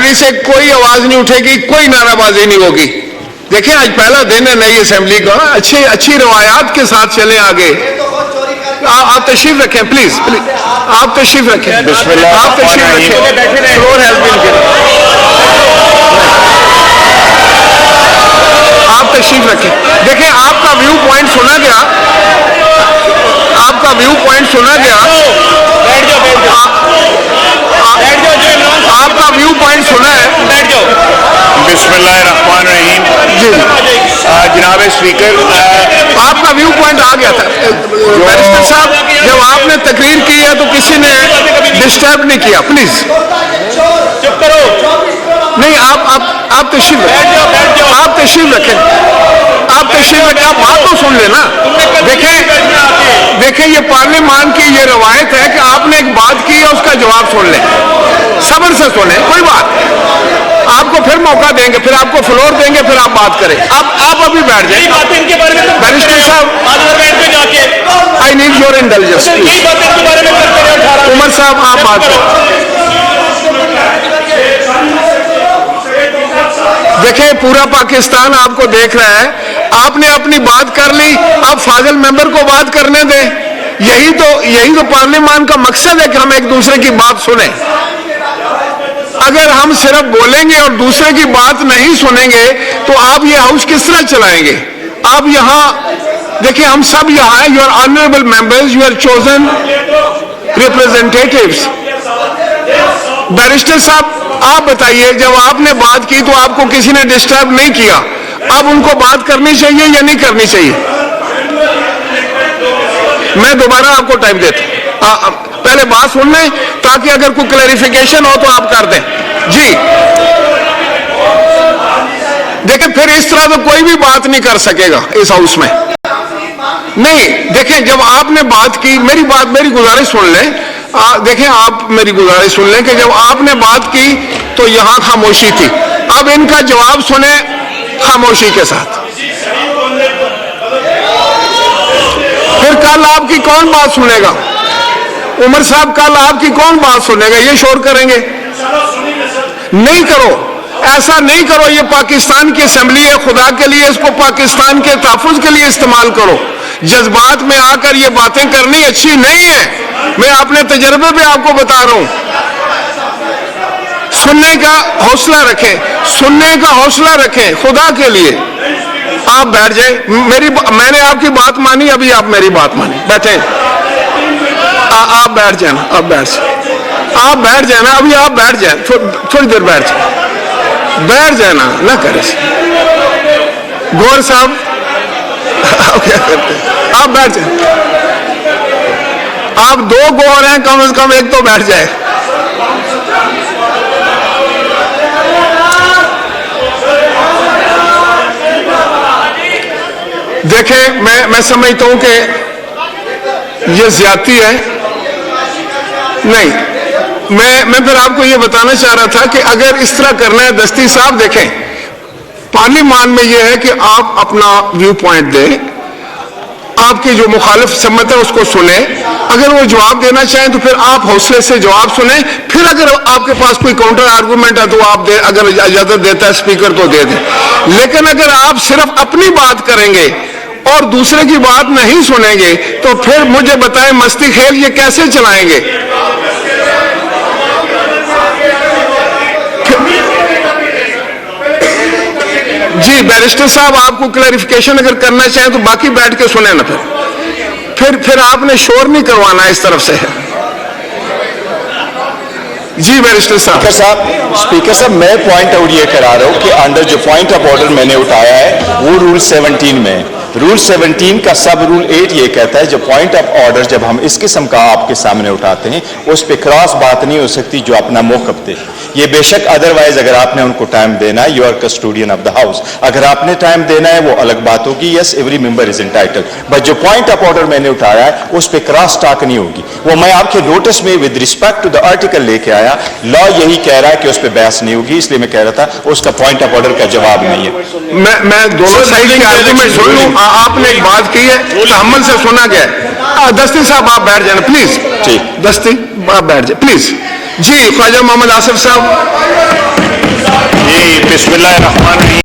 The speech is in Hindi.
गैलरी से कोई आवाज नहीं उठेगी, कोई नाराबाजी नहीं होगी। देखिए आज पहला दिन है नई असेंबली का, अच्छी रवायात के साथ चले आगे। आप तशरीफ रखें प्लीज, आप तशरीफ रखें, आप तशरीफ रखें। फ्लोर हैज बीन गिवन, आप तशरीफ रखें। देखिए आपका व्यू पॉइंट सुना गया, आपका व्यू पॉइंट सुना गया, आपका व्यू पॉइंट सुना है। बिस्मिल्लाहिर्रहमानिर्रहीम। जी जनाब स्पीकर, आपका व्यू पॉइंट आ गया था बैरिस्टर साहब, जब आपने तकरीर की है तो किसी ने डिस्टर्ब नहीं किया। प्लीज चुप करो। नहीं, आप तशरीफ रखें, आप तशरीफ रखें, आप तशरीफ रखें, आप बात तो सुन लेना। देखें ये पार्लियामान की ये रवायत है कि आपने एक बात की है उसका जवाब सुन लें, सब्र से सुने, कोई बात। आपको फिर मौका देंगे, फिर आपको फ्लोर देंगे, फिर आप बात करें। आप अभी बैठ जाइए। बैरिस्टर साहब, I need your intelligence. Umar साहब आप बात करें। देखें पूरा पाकिस्तान आपको देख रहा है, आपने अपनी बात कर ली, आप फाजिल मेंबर को बात करने दें। यही तो पार्लियामान का मकसद है कि हम एक दूसरे की बात सुने। अगर हम सिर्फ बोलेंगे और दूसरे की बात नहीं सुनेंगे तो आप ये हाउस किस तरह चलाएंगे? आप यहाँ देखिए, हम सब यहाँ हैं, you are honourable members, you are chosen representatives. Barrister साहब आप बताइए, जब आपने बात की तो आपको किसी ने डिस्टर्ब नहीं किया, अब उनको बात करनी चाहिए या नहीं करनी चाहिए? मैं दोबारा आपको टाइम देता हूं, पहले बात सुन लें ताकि अगर कोई क्लैरिफिकेशन हो तो आप कर दें। जी देखिए, फिर इस तरह तो कोई भी बात नहीं कर सकेगा इस हाउस में। नहीं देखें, जब आपने बात की, मेरी गुजारिश सुन लें। देखें आप मेरी गुजारिश सुन लें कि जब आपने बात की तो यहां खामोशी थी, अब इनका जवाब सुने खामोशी के साथ। फिर कल आपकी कौन बात सुनेगा? उमर साहब कल आपकी कौन बात सुनेगा? ये शोर करेंगे? नहीं करो, ऐसा नहीं करो। ये पाकिस्तान की असेंबली है, खुदा के लिए इसको पाकिस्तान के तहफ़्फ़ुज़ के लिए इस्तेमाल करो। जज्बात में आकर ये बातें करनी अच्छी नहीं है। मैं अपने तजर्बे पे आपको बता रहा हूं। सुनने का हौसला रखें, सुनने का हौसला रखें, खुदा के लिए। आप बैठ जाए, मैंने आपकी बात मानी, अभी आप मेरी बात मानी, बैठे। आप बैठ जाना, आप बैठ जाना, अभी आप बैठ जाए, थोड़ी देर बैठ जाना, ना करे। गौर साहब क्या करते हैं? आप बैठ जाए, आप दो गौर हैं, कम से कम एक तो बैठ जाए। देखें, मैं समझता हूं कि ये ज्यादती है। नहीं, मैं फिर आपको ये बताना चाह रहा था कि अगर इस तरह करना है दस्ती साहब, देखें पार्लियामान में ये है कि आप अपना व्यू पॉइंट दें, आपकी जो मुखालिफ सम्मत है उसको सुने। अगर वो जवाब देना चाहें तो फिर आप हौसले से जवाब सुने। फिर अगर आपके पास कोई काउंटर आर्गूमेंट है तो आप दे, अगर इजाजत देता है स्पीकर तो दे दें। लेकिन अगर आप सिर्फ अपनी बात करेंगे और दूसरे की बात नहीं सुनेंगे तो फिर मुझे बताएं मस्ती खेल ये कैसे चलाएंगे? जी बैरिस्टर साहब, आपको क्लैरिफिकेशन अगर करना चाहें तो बाकी बैठ के सुने ना। फिर आपने शोर नहीं करवाना इस तरफ से। जी बैरिस्टर साहब। स्पीकर साहब, मैं पॉइंट आउट ये करा रहा हूँ कि अंडर जो पॉइंट ऑफ ऑर्डर मैंने उठाया है वो रूल 17 में, रूल 17 का सब रूल 8 ये कहता है, जो पॉइंट ऑफ ऑर्डर जब हम इस किस्म का आपके सामने उठाते हैं उस पर क्रॉस बात नहीं हो सकती जो अपना मौक़िफ़ दे। ये बेशक अदरवाइज अगर आपने उनको टाइम देना है, you are custodian of the house. अगर आपने टाइम देना है वो अलग बात होगी, yes every member is entitled, but जो पॉइंट ऑफ ऑर्डर मैंने उठाया है उस पर क्रॉस टॉक नहीं होगी। वो मैं आपके नोटिस में with respect to the article लेके आया, लॉ यही कह रहा है कि उस पर बहस नहीं होगी, इसलिए मैं कह रहा था उसका पॉइंट ऑफ ऑर्डर का जवाब नहीं है। मैं दोनों साइड के आर्गुमेंट सुन लूं। आपने एक बात की है, तहम्मुल से सुना गया। दस्ती साहब आप बैठ जाना प्लीज। ठीक, दस्ती आप बैठ जाए प्लीज। जी ख्वाजा मोहम्मद आसिफ साहब। बिस्मिल्लाहिर्रहमानिर्रहीम।